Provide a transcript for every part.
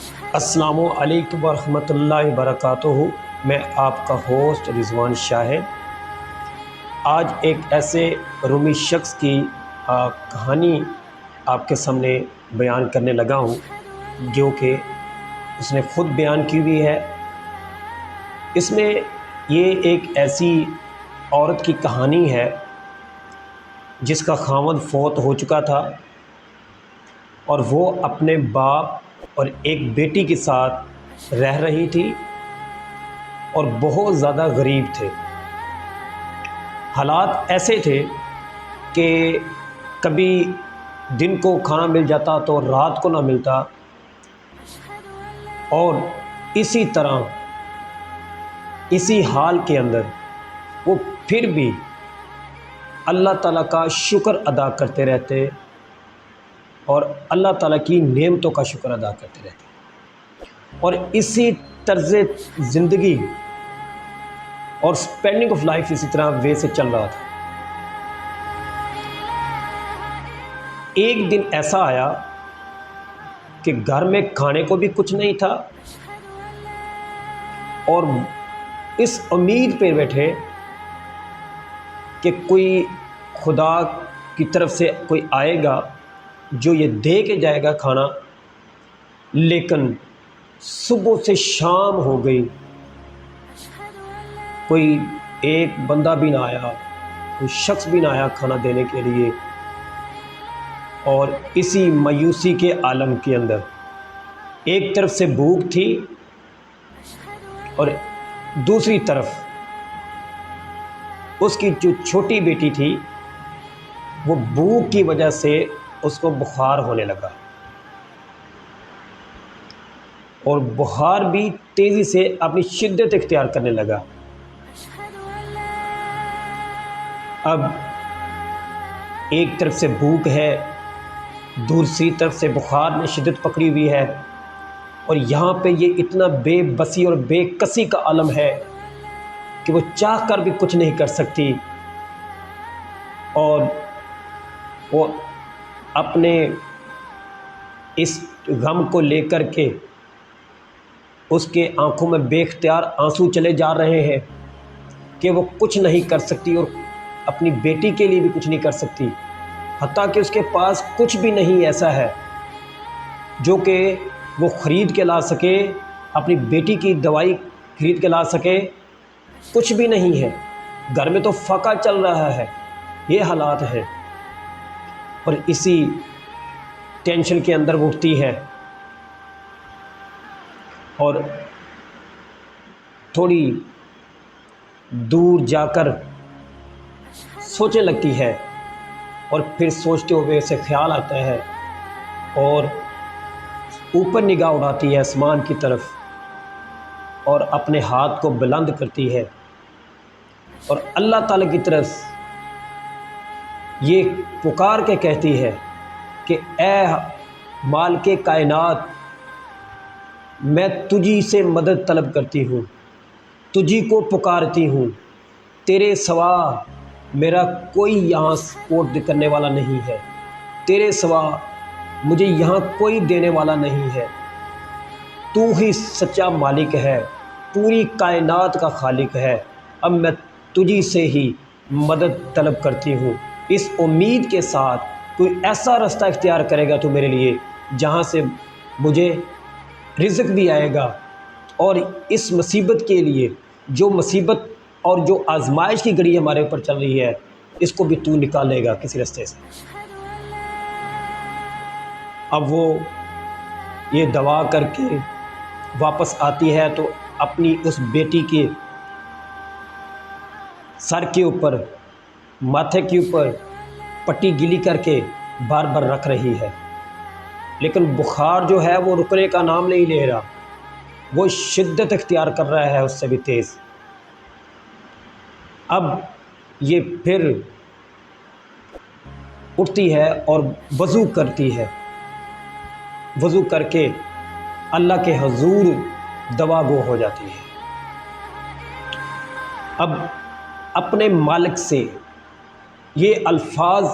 السلام علیکم ورحمۃ اللہ وبرکاتہ۔ میں آپ کا ہوسٹ رضوان شاہ۔ آج ایک ایسے رومی شخص کی کہانی آپ کے سامنے بیان کرنے لگا ہوں جو کہ اس نے خود بیان کی ہوئی ہے۔ اس میں یہ ایک ایسی عورت کی کہانی ہے جس کا خاوند فوت ہو چکا تھا اور وہ اپنے باپ اور ایک بیٹی کے ساتھ رہ رہی تھی اور بہت زیادہ غریب تھے۔ حالات ایسے تھے کہ کبھی دن کو کھانا مل جاتا تو رات کو نہ ملتا، اور اسی طرح اسی حال کے اندر وہ پھر بھی اللہ تعالیٰ کا شکر ادا کرتے رہتے اور اللہ تعالیٰ کی نعمتوں کا شکر ادا کرتے رہتے، اور اسی طرز زندگی اور سپینڈنگ آف لائف اسی طرح وے سے چل رہا تھا۔ ایک دن ایسا آیا کہ گھر میں کھانے کو بھی کچھ نہیں تھا اور اس امید پہ بیٹھے کہ کوئی خدا کی طرف سے کوئی آئے گا جو یہ دے کے جائے گا کھانا، لیکن صبح سے شام ہو گئی، کوئی ایک بندہ بھی نہ آیا، کوئی شخص بھی نہ آیا کھانا دینے کے لیے۔ اور اسی مایوسی کے عالم کے اندر ایک طرف سے بھوک تھی اور دوسری طرف اس کی جو چھوٹی بیٹی تھی وہ بھوک کی وجہ سے اس کو بخار ہونے لگا، اور بخار بھی تیزی سے اپنی شدت اختیار کرنے لگا۔ اب ایک طرف سے بھوک ہے، دوسری طرف سے بخار نے شدت پکڑی ہوئی ہے، اور یہاں پہ یہ اتنا بے بسی اور بے کسی کا عالم ہے کہ وہ چاہ کر بھی کچھ نہیں کر سکتی، اور وہ اپنے اس غم کو لے کر کے اس کے آنکھوں میں بے اختیار آنسو چلے جا رہے ہیں کہ وہ کچھ نہیں کر سکتی اور اپنی بیٹی کے لیے بھی کچھ نہیں کر سکتی، حتیٰ کہ اس کے پاس کچھ بھی نہیں ایسا ہے جو کہ وہ خرید کے لا سکے، اپنی بیٹی کی دوائی خرید کے لا سکے، کچھ بھی نہیں ہے۔ گھر میں تو فاقہ چل رہا ہے، یہ حالات ہیں، اور اسی ٹینشن کے اندر وہ اٹھتی ہے اور تھوڑی دور جا کر سوچنے لگتی ہے، اور پھر سوچتے ہوئے اسے خیال آتا ہے اور اوپر نگاہ اڑاتی ہے آسمان کی طرف اور اپنے ہاتھ کو بلند کرتی ہے اور اللہ تعالیٰ کی طرف یہ پکار کے کہتی ہے کہ اے مالک کائنات، میں تجھی سے مدد طلب کرتی ہوں، تجھی کو پکارتی ہوں، تیرے سوا میرا کوئی یہاں سپورٹ کرنے والا نہیں ہے، تیرے سوا مجھے یہاں کوئی دینے والا نہیں ہے، تو ہی سچا مالک ہے، پوری کائنات کا خالق ہے۔ اب میں تجھی سے ہی مدد طلب کرتی ہوں، اس امید کے ساتھ کوئی ایسا رستہ اختیار کرے گا تو میرے لیے جہاں سے مجھے رزق بھی آئے گا، اور اس مصیبت کے لیے جو مصیبت اور جو آزمائش کی گھڑی ہمارے اوپر چل رہی ہے اس کو بھی تو نکالے گا کسی رستے سے۔ اب وہ یہ دعا کر کے واپس آتی ہے تو اپنی اس بیٹی کے سر کے اوپر، ماتھے کے اوپر پٹی گیلی کر کے بار بار رکھ رہی ہے، لیکن بخار جو ہے وہ رکنے کا نام نہیں لے رہا، وہ شدت اختیار کر رہا ہے اس سے بھی تیز۔ اب یہ پھر اٹھتی ہے اور وضو کرتی ہے، وضو کر کے اللہ کے حضور دعا گو ہو جاتی ہے۔ اب اپنے مالک سے یہ الفاظ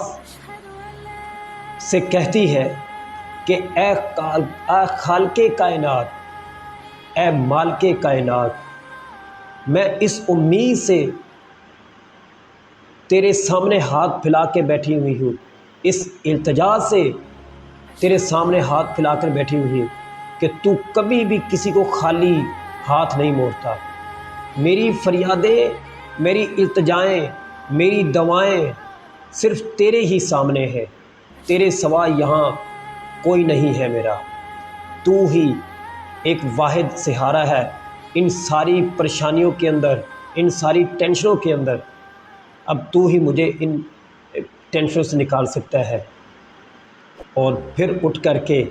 سے کہتی ہے کہ اے خالق کائنات، اے مالک کائنات، میں اس امید سے تیرے سامنے ہاتھ پھیلا کے بیٹھی ہوئی ہوں، اس التجا سے تیرے سامنے ہاتھ پھیلا کر بیٹھی ہوئی ہوں کہ تو کبھی بھی کسی کو خالی ہاتھ نہیں موڑتا۔ میری فریادیں، میری التجائیں، میری دعائیں صرف تیرے ہی سامنے ہے، تیرے سوا یہاں کوئی نہیں ہے میرا۔ تو ہی ایک واحد سہارا ہے ان ساری پریشانیوں کے اندر، ان ساری ٹینشنوں کے اندر۔ اب تو ہی مجھے ان ٹینشنوں سے نکال سکتا ہے۔ اور پھر اٹھ کر کے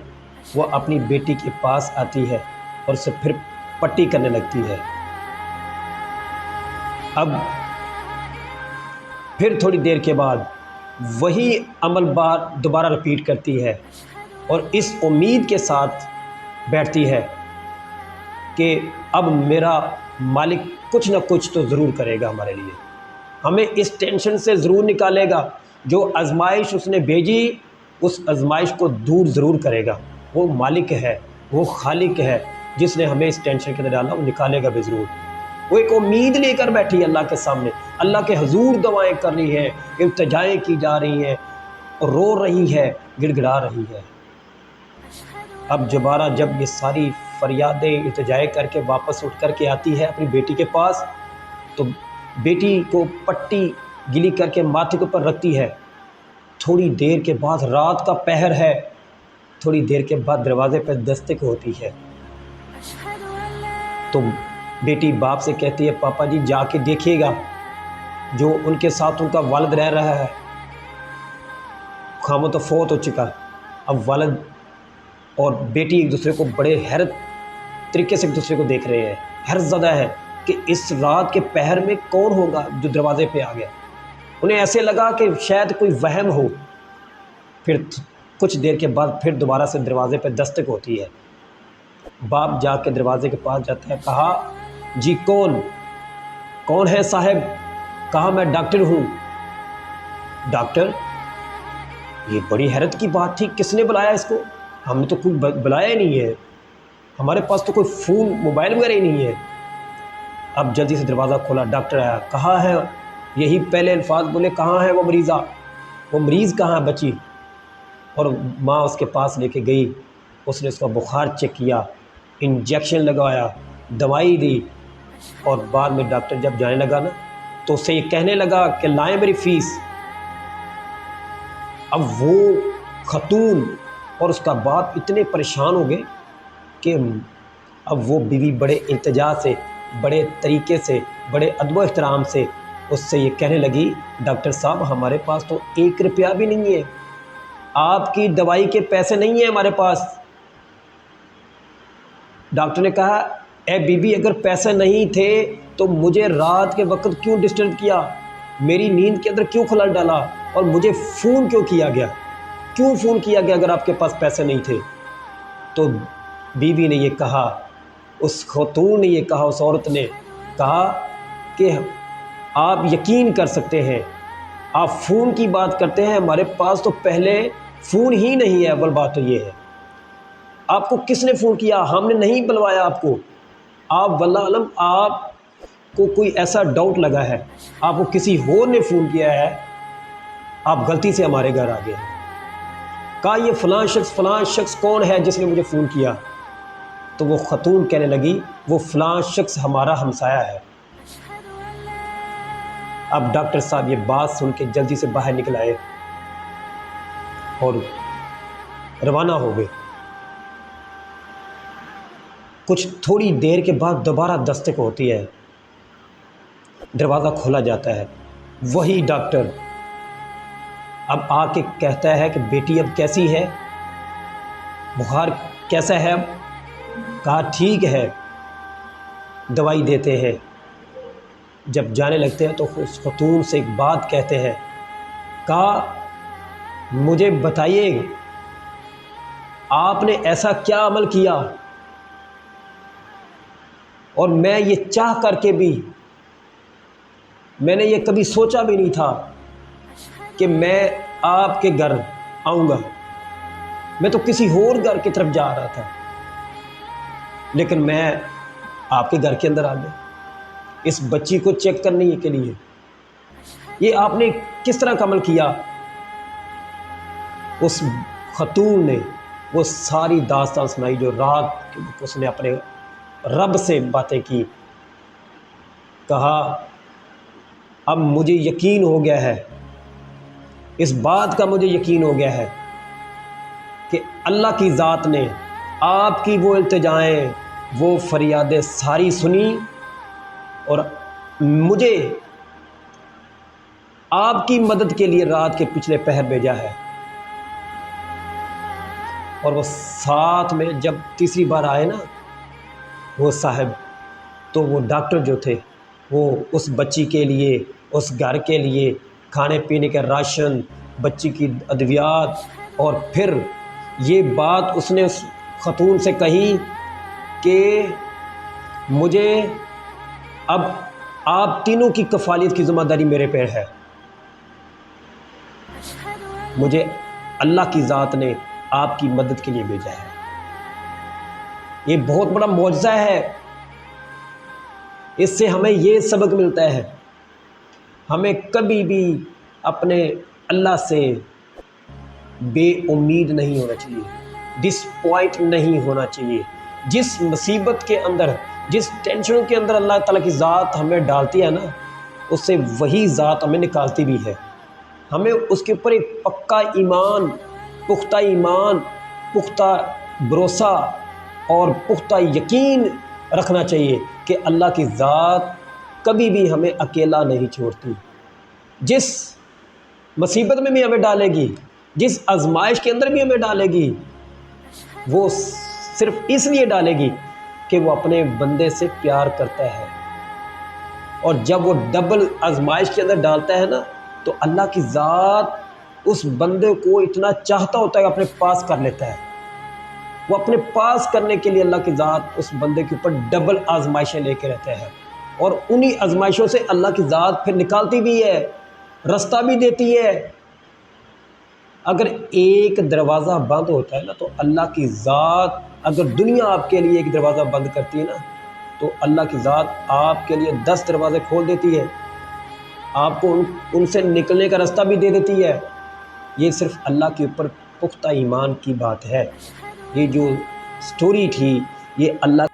وہ اپنی بیٹی کے پاس آتی ہے اور اسے پھر پٹی کرنے لگتی ہے۔ اب پھر تھوڑی دیر کے بعد وہی عمل دوبارہ رپیٹ کرتی ہے اور اس امید کے ساتھ بیٹھتی ہے کہ اب میرا مالک کچھ نہ کچھ تو ضرور کرے گا ہمارے لیے، ہمیں اس ٹینشن سے ضرور نکالے گا، جو آزمائش اس نے بھیجی اس آزمائش کو دور ضرور کرے گا۔ وہ مالک ہے، وہ خالق ہے جس نے ہمیں اس ٹینشن کے اندر ڈالا، وہ نکالے گا بھی ضرور۔ وہ ایک امید لے کر بیٹھی ہے اللہ کے سامنے، اللہ کے حضور دعائیں کر رہی ہے، التجائیں کی جا رہی ہیں، رو رہی ہے، گڑ گڑا رہی ہے۔ اب دوبارہ جب یہ ساری فریادیں التجائیں کر کے واپس اٹھ کر کے آتی ہے اپنی بیٹی کے پاس، تو بیٹی کو پٹی گلی کر کے ماتھے کے اوپر رکھتی ہے۔ تھوڑی دیر کے بعد، رات کا پہر ہے، تھوڑی دیر کے بعد دروازے پہ دستک ہوتی ہے۔ تو بیٹی باپ سے کہتی ہے پاپا جی جا کے دیکھیے گا، جو ان کے ساتھ ان کا والد رہ رہا ہے، خامہ تو فوت ہو چکا۔ اب والد اور بیٹی ایک دوسرے کو بڑے حیرت طریقے سے ایک دوسرے کو دیکھ رہے ہیں، حیرت زدہ ہے کہ اس رات کے پہر میں کون ہوگا جو دروازے پہ آ گیا۔ انہیں ایسے لگا کہ شاید کوئی وہم ہو۔ پھر کچھ دیر کے بعد پھر دوبارہ سے دروازے پہ دستک ہوتی ہے۔ باپ جا کے دروازے کے پاس جاتا ہے، کہا جی کون ہے صاحب؟ کہا میں ڈاکٹر ہوں۔ ڈاکٹر؟ یہ بڑی حیرت کی بات تھی، کس نے بلایا اس کو؟ ہم نے تو کوئی بلایا ہی نہیں ہے، ہمارے پاس تو کوئی فون موبائل وغیرہ ہی نہیں ہے۔ اب جلدی سے دروازہ کھولا، ڈاکٹر آیا، کہاں ہے؟ یہی پہلے الفاظ بولے، کہاں ہے وہ مریضہ؟ وہ مریض کہاں ہے بچی؟ اور ماں اس کے پاس لے کے گئی، اس نے اس کا بخار چیک کیا، انجیکشن لگوایا، دوائی دی، اور بعد میں ڈاکٹر جب جانے لگا نا تو اسے یہ کہنے لگا کہ لائیں میری فیس۔ اب وہ خاتون اور اس کا باپ اتنے پریشان ہو گئے کہ اب وہ بیوی بڑے التجا سے، بڑے طریقے سے، بڑے ادب و احترام سے اس سے یہ کہنے لگی، ڈاکٹر صاحب ہمارے پاس تو 1 روپیہ بھی نہیں ہے، آپ کی دوائی کے پیسے نہیں ہیں ہمارے پاس۔ ڈاکٹر نے کہا اے بی بی اگر پیسے نہیں تھے تو مجھے رات کے وقت کیوں ڈسٹرب کیا، میری نیند کے اندر کیوں خلل ڈالا، اور مجھے فون کیوں کیا گیا، کیوں فون کیا گیا اگر آپ کے پاس پیسے نہیں تھے؟ تو بیوی نے یہ کہا، اس خاتون نے یہ کہا، اس عورت نے کہا کہ آپ یقین کر سکتے ہیں، آپ فون کی بات کرتے ہیں، ہمارے پاس تو پہلے فون ہی نہیں ہے، اول بات تو یہ ہے۔ آپ کو کس نے فون کیا؟ ہم نے نہیں بلوایا آپ کو، آپ واللہ علم آپ کو کوئی ایسا ڈاؤٹ لگا ہے، آپ کو کسی اور نے فون کیا ہے، آپ غلطی سے ہمارے گھر آ گئے۔ کہا یہ فلاں شخص کون ہے جس نے مجھے فون کیا؟ تو وہ خاتون کہنے لگی وہ فلاں شخص ہمارا ہمسایہ ہے۔ اب ڈاکٹر صاحب یہ بات سن کے جلدی سے باہر نکل آئے اور روانہ ہو گئے۔ کچھ تھوڑی دیر کے بعد دوبارہ دستک ہوتی ہے، دروازہ کھولا جاتا ہے، وہی ڈاکٹر اب آ کے کہتا ہے کہ بیٹی اب کیسی ہے، بخار کیسا ہے؟ اب کہا ٹھیک ہے، دوائی دیتے ہیں۔ جب جانے لگتے ہیں تو اس خاتون سے ایک بات کہتے ہیں، کہا مجھے بتائیے آپ نے ایسا کیا عمل کیا، اور میں یہ چاہ کر کے بھی، میں نے یہ کبھی سوچا بھی نہیں تھا کہ میں آپ کے گھر آؤں گا، میں تو کسی اور گھر کی طرف جا رہا تھا، لیکن میں آپ کے گھر کے اندر آ گیا اس بچی کو چیک کرنے کے لیے۔ یہ آپ نے کس طرح کا عمل کیا؟ اس خاتون نے وہ ساری داستان سنائی جو رات اس نے اپنے رب سے باتیں کی۔ کہا اب مجھے یقین ہو گیا ہے، اس بات کا مجھے یقین ہو گیا ہے کہ اللہ کی ذات نے آپ کی وہ التجائیں، وہ فریادیں ساری سنی اور مجھے آپ کی مدد کے لیے رات کے پچھلے پہر بھیجا ہے۔ اور وہ ساتھ میں جب تیسری بار آئے نا وہ صاحب، تو وہ ڈاکٹر جو تھے وہ اس بچی کے لیے، اس گھر کے لیے کھانے پینے کا راشن، بچی کی ادویات، اور پھر یہ بات اس نے اس خاتون سے کہی کہ مجھے اب آپ تینوں کی کفالت کی ذمہ داری میرے پہ ہے، مجھے اللہ کی ذات نے آپ کی مدد کے لیے بھیجا ہے۔ یہ بہت بڑا معجزہ ہے۔ اس سے ہمیں یہ سبق ملتا ہے، ہمیں کبھی بھی اپنے اللہ سے بے امید نہیں ہونا چاہیے، ڈس پوائنٹ نہیں ہونا چاہیے۔ جس مصیبت کے اندر، جس ٹینشنوں کے اندر اللہ تعالیٰ کی ذات ہمیں ڈالتی ہے نا، اس سے وہی ذات ہمیں نکالتی بھی ہے۔ ہمیں اس کے اوپر ایک پکا ایمان، پختہ بھروسہ اور پختہ یقین رکھنا چاہیے کہ اللہ کی ذات کبھی بھی ہمیں اکیلا نہیں چھوڑتی۔ جس مصیبت میں بھی ہمیں ڈالے گی، جس آزمائش کے اندر بھی ہمیں ڈالے گی، وہ صرف اس لیے ڈالے گی کہ وہ اپنے بندے سے پیار کرتا ہے۔ اور جب وہ ڈبل آزمائش کے اندر ڈالتا ہے نا، تو اللہ کی ذات اس بندے کو اتنا چاہتا ہوتا ہے کہ اپنے پاس کر لیتا ہے۔ وہ اپنے پاس کرنے کے لیے اللہ کی ذات اس بندے کے اوپر ڈبل آزمائشیں لے کے رہتا ہے، اور انہی آزمائشوں سے اللہ کی ذات پھر نکالتی بھی ہے، رستہ بھی دیتی ہے۔ اگر ایک دروازہ بند ہوتا ہے نا، تو اللہ کی ذات، اگر دنیا آپ کے لیے ایک دروازہ بند کرتی ہے نا، تو اللہ کی ذات آپ کے لیے 10 دروازے کھول دیتی ہے، آپ کو ان سے نکلنے کا راستہ بھی دے دیتی ہے۔ یہ صرف اللہ کے اوپر پختہ ایمان کی بات ہے۔ یہ جو سٹوری تھی، یہ اللہ